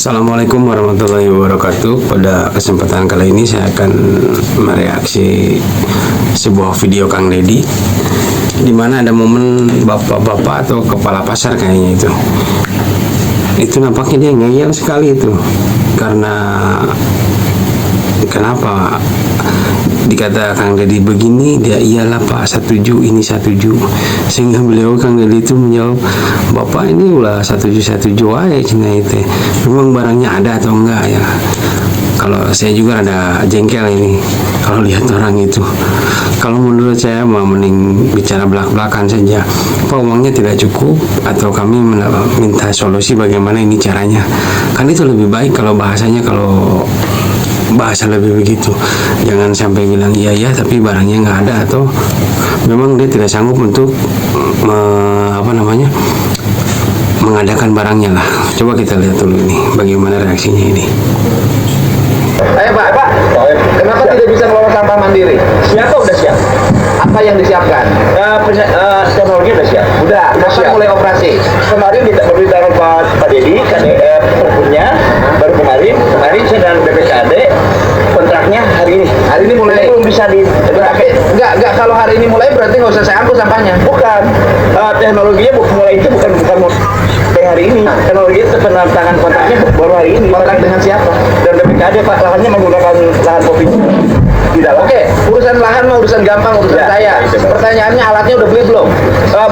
Assalamualaikum warahmatullahi wabarakatuh. Pada kesempatan kali ini saya akan mereaksi sebuah video Kang Deddy di mana ada momen bapak-bapak atau kepala pasar kayaknya itu nampaknya dia ngeyel sekali itu. Kenapa dikata Kang Deddy begini, dia iyalah Pak, setuju, ini setuju. Sehingga beliau Kang Deddy itu menjawab, Bapak ini ulah setuju aja cina itu. Memang barangnya ada atau enggak ya? Kalau saya juga ada jengkel ini kalau lihat orang itu. Kalau menurut saya mah mending bicara belak-belakan saja. Apa uangnya tidak cukup atau kami minta solusi bagaimana ini caranya. Kan itu lebih baik kalau bahasanya, kalau bahasa lebih begitu. Jangan sampai bilang iya tapi barangnya nggak ada atau memang dia tidak sanggup untuk mengadakan barangnya lah. Coba kita lihat dulu ini bagaimana reaksinya ini. Ayo Pak, kenapa tidak bisa mengelola sampah mandiri? Siapa udah siap? Apa yang disiapkan? Teknologi udah siap. Udah, kapan mulai operasi? Kemarin diberitakan Pak Deddy, KDF perpunya, baru kemarin saya dan BPKD kontraknya hari ini. Hari ini mulai. Jadi belum bisa Enggak, kalau hari ini mulai berarti nggak usah saya angkut sampahnya. Bukan, teknologinya mulai itu bukan hari ini. Teknologi itu penandatangan kontraknya baru hari ini. Kontrak dengan siapa? Dan BPKD Pak, lahannya menggunakan lahan kopi di dalam. Oke, urusan lahan mah urusan gampang, urusan Ya, saya. itu. Pertanyaannya alatnya udah beli belum?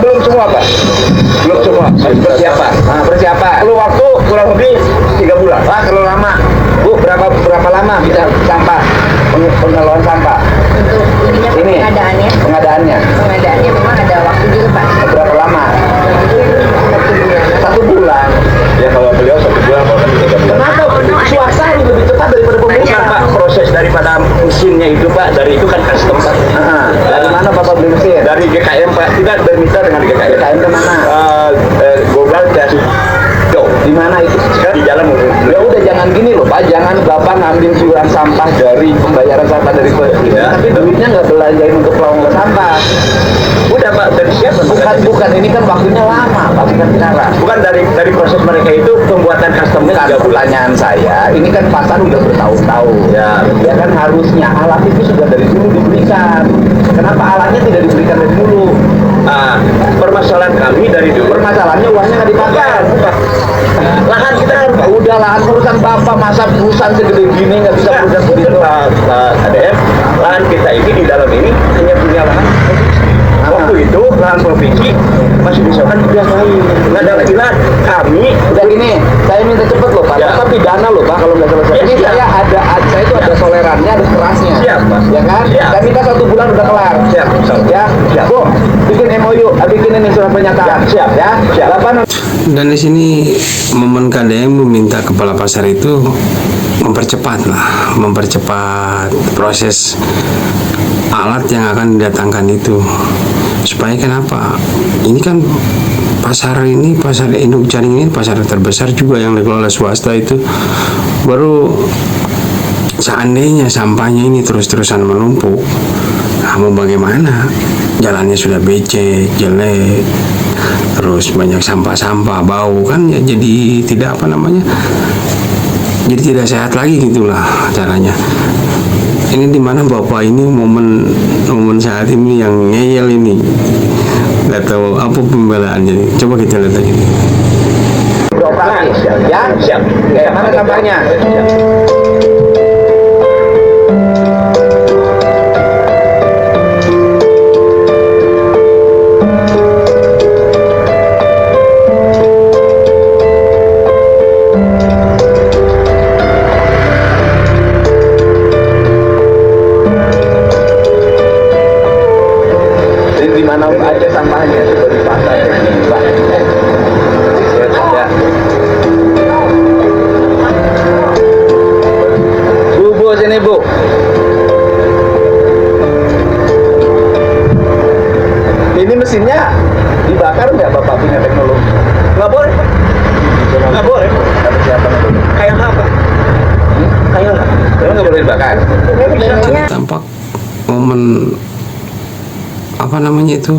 Belum semua Pak. Belum semua. Persiapan. Nah, persiapan. Perlu waktu kurang lebih 3 bulan. Wah, kalau lama. Bu, berapa lama bisa sampah? Pengelolaan sampah. Untuk Ini pengadaannya memang ada waktu juga Pak. Berapa lama? 1 bulan. Ya kalau beliau 1 bulan, kalau kami 3 bulan. Kenapa swasta lebih cepat daripada Bukan pemerintah? Pak, proses daripada mesinnya itu Pak, dari itu kan custom Pak. Dari mana Bapak beli mesin? Dari GKM Pak, tidak bermitra dengan GKM. GKM kemana? Global Gas Go. Di mana itu? Sekarang di jalan Ya udah, jangan gini loh Pak, jangan Bapak ngambil iuran sampah dari pembayaran sampah dari Ya. tapi duitnya nggak belanjain untuk pengelolaan sampah. Udah Pak, dari siapa? Bukan, ini kan waktunya lama Pak, bukan sekarang. Bukan dari proses mereka itu pembuatan customnya Ada 3 bulan. pertanyaan saya, ini kan pasar udah bertahun-tahun. Ya kan harusnya alat itu sudah dari dulu diberikan. Kenapa alatnya tidak diberikan dari dulu? Permasalahan kami dari dulu. Permasalahannya uangnya nggak dipakai. Lahan kita kan Pak. Udah lahan perusahaan Bapak, masa perusahaan segede gini nggak bisa perusahaan begitu? Pak ADF, lahan kita ini di dalam ini hanya punya lahan. Waktu itu lahan provinsi masih bisa kan tidak lain. Nggak ada lagi lahan. Kami Udah gini, saya minta cepet loh Pak, Ya. Bapak pidana loh Pak kalau nggak selesai. Ya, Ini siap. saya itu ada tolerannya, ada kerasnya. Siap, Pak. Ya kan? Siap. Saya minta 1 bulan udah kelar. Siap, siap. Ya, Siap. Bu, bikin MOU, bikin ini surat pernyataan. Siap. Ya, Siap. Dan di sini momen KDM meminta kepala pasar itu mempercepat proses alat yang akan didatangkan itu. Supaya kenapa? Ini kan pasar induk jaring ini pasar terbesar juga yang dikelola swasta itu. Baru seandainya sampahnya ini terus-terusan menumpuk, nah mau bagaimana? Jalannya sudah becek, jelek, terus banyak sampah-sampah, bau kan ya, jadi jadi tidak sehat lagi gitulah caranya. Ini dimana Bapak ini momen saat ini yang ngeyel ini, nggak tahu apa pembelaannya. Coba kita lihat aja. beroperasi. Ya, siap. Kayak mana sampahnya? Di mana aja sampahnya itu di pasar ini, Pak. Ya. Bu, sini Bu. Ini mesinnya dibakar nggak Bapak punya teknologi? Nggak boleh. Nggak boleh. Ada siapa dulu? Kayak apa? Kayak apa? Nggak boleh dibakar. Jadi tampak momen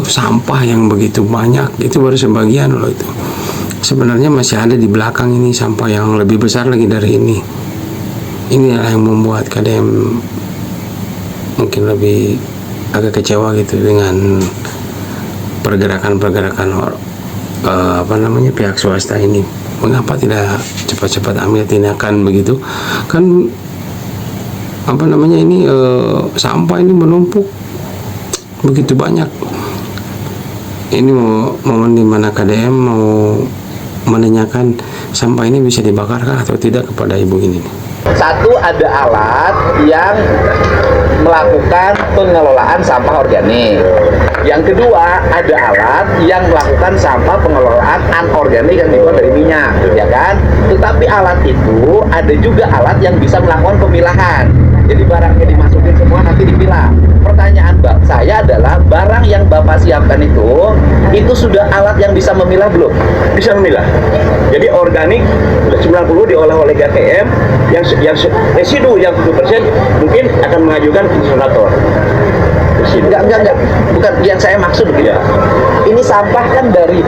sampah yang begitu banyak itu baru sebagian loh itu. sebenarnya masih ada di belakang ini sampah yang lebih besar lagi dari ini. Inilah yang membuat KDM mungkin lebih agak kecewa gitu dengan pergerakan-pergerakan pihak swasta ini. Mengapa tidak cepat-cepat ambil tindakan begitu? Kan ini sampah ini menumpuk begitu banyak. Ini momen dimana KDM mau menanyakan sampah ini bisa dibakarkah atau tidak kepada ibu ini. Satu, ada alat yang melakukan pengelolaan sampah organik. Yang kedua, ada alat yang melakukan sampah pengelolaan anorganik yang dibuat dari minyak, ya kan? Tetapi alat itu ada juga alat yang bisa melakukan pemilahan. Jadi barangnya dimasukin semua nanti dipilah. Pertanyaan saya adalah barang yang Bapak siapkan itu sudah alat yang bisa memilah belum? Bisa memilah. Jadi organik 90 diolah oleh GTM, yang residu yang 7% mungkin akan mengajukan insinerator. Enggak. Bukan yang saya maksud begini. Ya. Ini sampah kan dari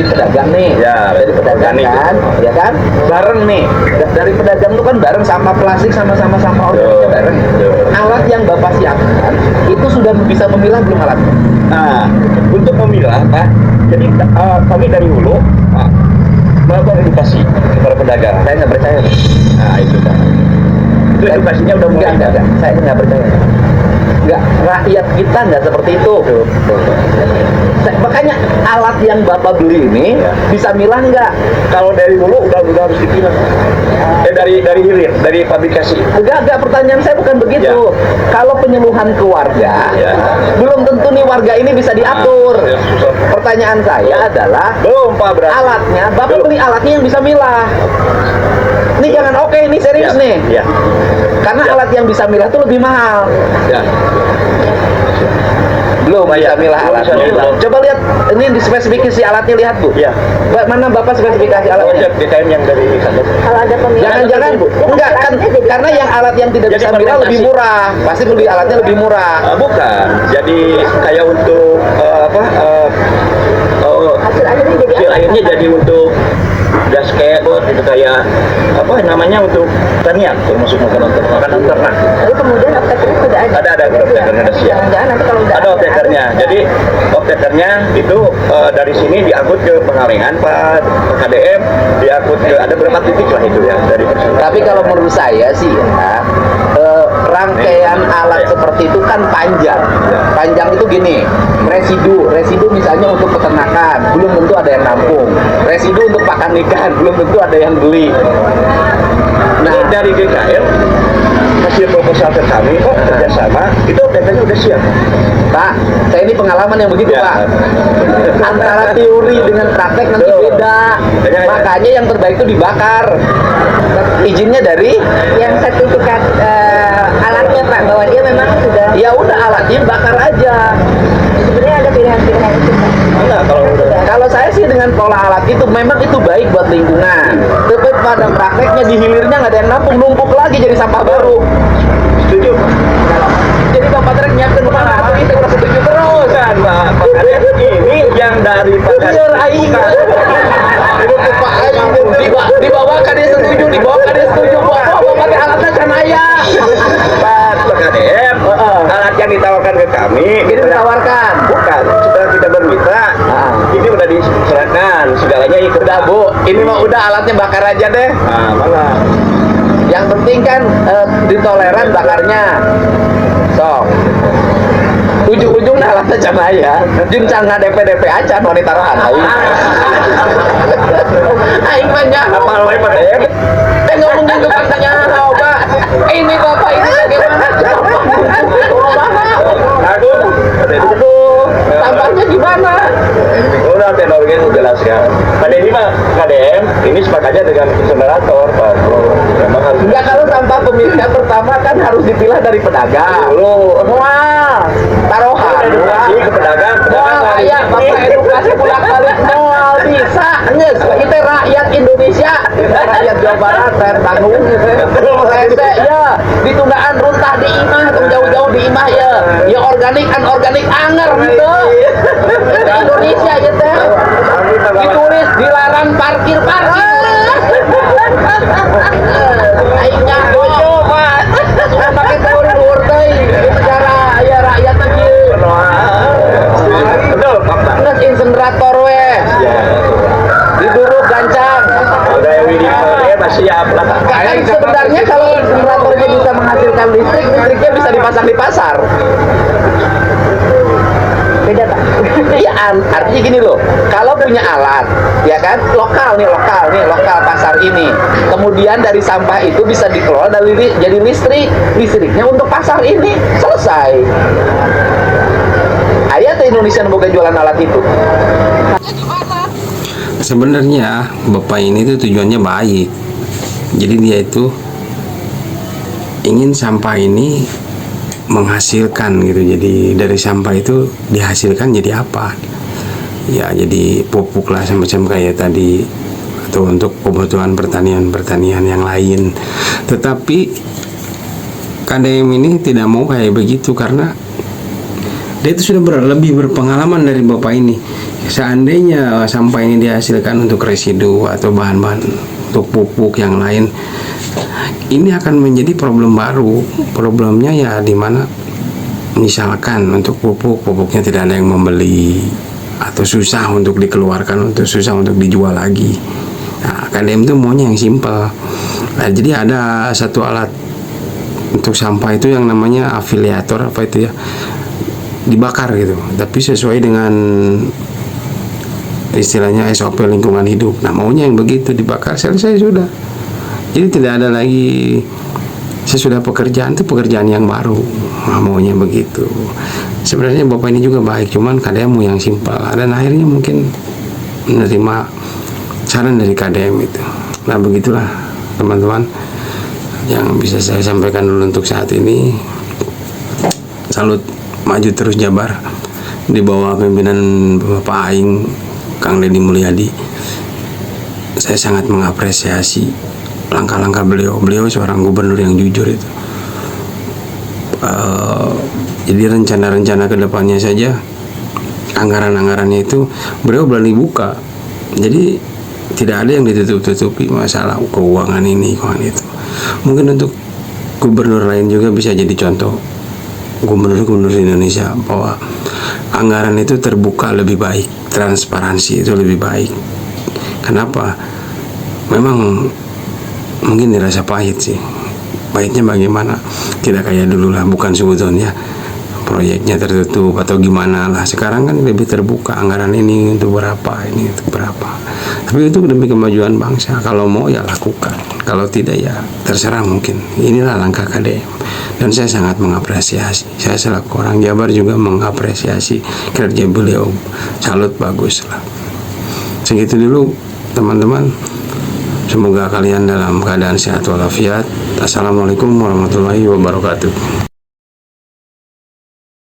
pedagang nih. Ya, dari pedagang kan, ya kan? Bareng nih. Dari pedagang itu kan bareng, sampah plastik sama sampah organiknya bareng. Alat yang Bapak siapkan itu sudah bisa memilah belum alatnya? Nah, untuk memilah, Pak. Jadi kami dari hulu, Pak, melakukan edukasi kepada pedagang. Saya nggak percaya. Nah, itu Pak. Itu edukasinya udah mulai. Enggak. Saya nggak percaya. Enggak, rakyat kita nggak seperti itu. Makanya alat yang Bapak beli ini bisa milah nggak? Kalau dari hulu udah harus dipilah. Dari hilir, dari pabrikasi. Enggak, pertanyaan saya bukan begitu. Ya. Kalau penyuluhan ke warga, belum tentu nih warga ini bisa diatur. Pertanyaan saya adalah, Belum Pak, berarti. alatnya, Bapak beli alatnya yang bisa milah. Ini jangan ini serius nih. Ya. Karena alat yang bisa milah itu lebih mahal. Ya. Belum bisa milah Belum alatnya. bisa milah. Coba lihat, ini di spesifikasi alatnya, lihat Bu. Ya. Mana Bapak spesifikasi Kalau alatnya? DKM yang dari kantor. Kalau ada pemilah. Jangan Bu. Enggak kan, karena yang alat yang tidak Jadi bisa milah fermentasi. lebih murah. Pasti beli alatnya lebih murah. Bukan. Jadi kayak untuk Hasil akhirnya jadi hasil apa? akhirnya jadi untuk gas kebot itu kayak apa namanya untuk pertanian, termasuk makanan ternak. Lalu kemudian optekernya sudah ada. Ada optekernya ada siap. Jangan-jangan nanti kalau udah Ada optekernya. Jadi optekernya itu dari sini diangkut ke Pengalengan Pak KDM, diangkut ke ada berapa titik lah itu ya dari Persidangan. Tapi kalau menurut saya sih ya, rangkaian alat seperti itu kan panjang. Panjang itu gini, residu misalnya untuk peternakan, belum tentu ada yang nampung. Residu untuk pakan ikan, belum tentu ada yang beli. Nah, dari GKM hasil proposal ke kami, kerjasama, itu optekernya udah siap. Pak, saya ini pengalaman yang begitu Ya. Pak. Antara teori dengan praktek nanti Betul. beda. Beda. Makanya yang terbaik itu dibakar. Izinnya dari yang sertifikat alatnya Pak, bahwa dia memang sudah. ya udah alatnya bakar aja. Sebenarnya ada pilihan-pilihan itu Pak. Enggak, kalau udah Kalau saya sih dengan pola alat itu memang itu baik buat lingkungan. Tapi pada prakteknya di hilirnya nggak ada yang nampung, numpuk lagi jadi sampah baru. setuju. Jadi Bapak Trek nyiapkan kemana? Atau itu udah setuju terus. Bukan Pak, makanya ini yang dari Biar aing. Pak aing dibawakan dia setuju, dibawakan dia setuju. Bapak pakai alatnya kan ayah. Pak KDM, alat yang ditawarkan ke kami, Ini ditawarkan. bukan. Setelah kita bermitra, ini udah diserahkan, segalanya ikut. Udah Bu, ini mah udah alatnya bakar aja deh. Nah, malah. Yang penting kan ditoleran bakarnya. Sok. Ujung-ujung alatnya can aya. Jeung can DP acan wanita taruhan aing. Aing mah nya Apa namanya Pak KDM? ngomong gitu katanya Pak. Ini Bapak ini bagaimana? Aduh, tampaknya gimana? Udah teknologi menjelaskan. Pada ini mah KDM ini sepakatnya dengan insinerator Pak. Memang harus. Enggak, kalau sampah pemilihan pertama kan harus dipilah dari pedagang. Dulu. Wah, taruhan. Edukasi ke pedagang. Wah, iya, Bapak edukasi bolak-balik mal bisa. Nges, kita rakyat Indonesia, rakyat Jawa Barat, saya tanggung. Rese ya, ditundaan runtah di imah, atau jauh-jauh di imah ya. Ya organik, anorganik anger gitu. Di Indonesia ya teh. Ditulis dilarang parkir. Aingnya boyo Pak. Pakai tur teh negara aya rakyat lagi. Betul, Pak. Terus insenerator we. Diduruk gancang. Udah ini masih siap lah. Kan sebenarnya kalau inseneratornya bisa menghasilkan listrik, listriknya bisa dipasang di pasar. Beda tak? Iya, artinya gini loh, kalau punya alat, ya kan, lokal pasar ini, kemudian dari sampah itu bisa dikelola jadi listriknya untuk pasar ini, selesai. Aya teh Indonesia boga jualan alat itu. Sebenarnya bapak ini tuh tujuannya baik, jadi dia itu ingin sampah ini menghasilkan gitu. Jadi dari sampah itu dihasilkan jadi apa ya, jadi pupuk lah semacam kayak tadi, atau untuk kebutuhan pertanian yang lain. Tetapi KDM ini tidak mau kayak begitu karena dia itu sudah lebih berpengalaman dari bapak ini. Seandainya sampah ini dihasilkan untuk residu atau bahan-bahan untuk pupuk yang lain, ini akan menjadi problem baru. Problemnya ya dimana misalkan untuk pupuknya tidak ada yang membeli, atau susah untuk dikeluarkan, susah untuk dijual lagi. Nah, KDM itu maunya yang simpel. Nah, jadi ada satu alat untuk sampah itu yang namanya afiliator apa itu ya, dibakar gitu, tapi sesuai dengan istilahnya SOP lingkungan hidup. Nah, maunya yang begitu, dibakar, selesai sudah. Jadi tidak ada lagi sesudah pekerjaan itu pekerjaan yang baru. Nah, maunya begitu. Sebenarnya bapak ini juga baik, cuman KDM mau yang simpel. Dan akhirnya mungkin menerima saran dari KDM itu. Nah, begitulah teman-teman yang bisa saya sampaikan dulu untuk saat ini. Salut, maju terus Jabar di bawah pimpinan Bapak Aing Kang Deddy Mulyadi. Saya sangat mengapresiasi langkah-langkah beliau seorang gubernur yang jujur itu. Jadi rencana-rencana kedepannya saja, anggaran-anggarannya itu beliau berani buka. Jadi tidak ada yang ditutup-tutupi masalah keuangan ini, keuangan itu. Mungkin untuk gubernur lain juga bisa jadi contoh, gubernur-gubernur di Indonesia, bahwa anggaran itu terbuka lebih baik, transparansi itu lebih baik. Kenapa? Memang mungkin dirasa pahit sih. Pahitnya bagaimana? Tidak kayak dulu lah, bukan sebetulnya proyeknya tertutup atau gimana lah. Sekarang kan lebih terbuka, anggaran ini untuk berapa, ini untuk berapa. Tapi itu demi kemajuan bangsa. Kalau mau ya lakukan, kalau tidak ya terserah. Mungkin inilah langkah KDM, dan saya sangat mengapresiasi. Saya selaku orang Jabar juga mengapresiasi kerja beliau. Salut, bagus lah. Segitu dulu teman-teman. Semoga kalian dalam keadaan sehat walafiat. Assalamualaikum warahmatullahi wabarakatuh.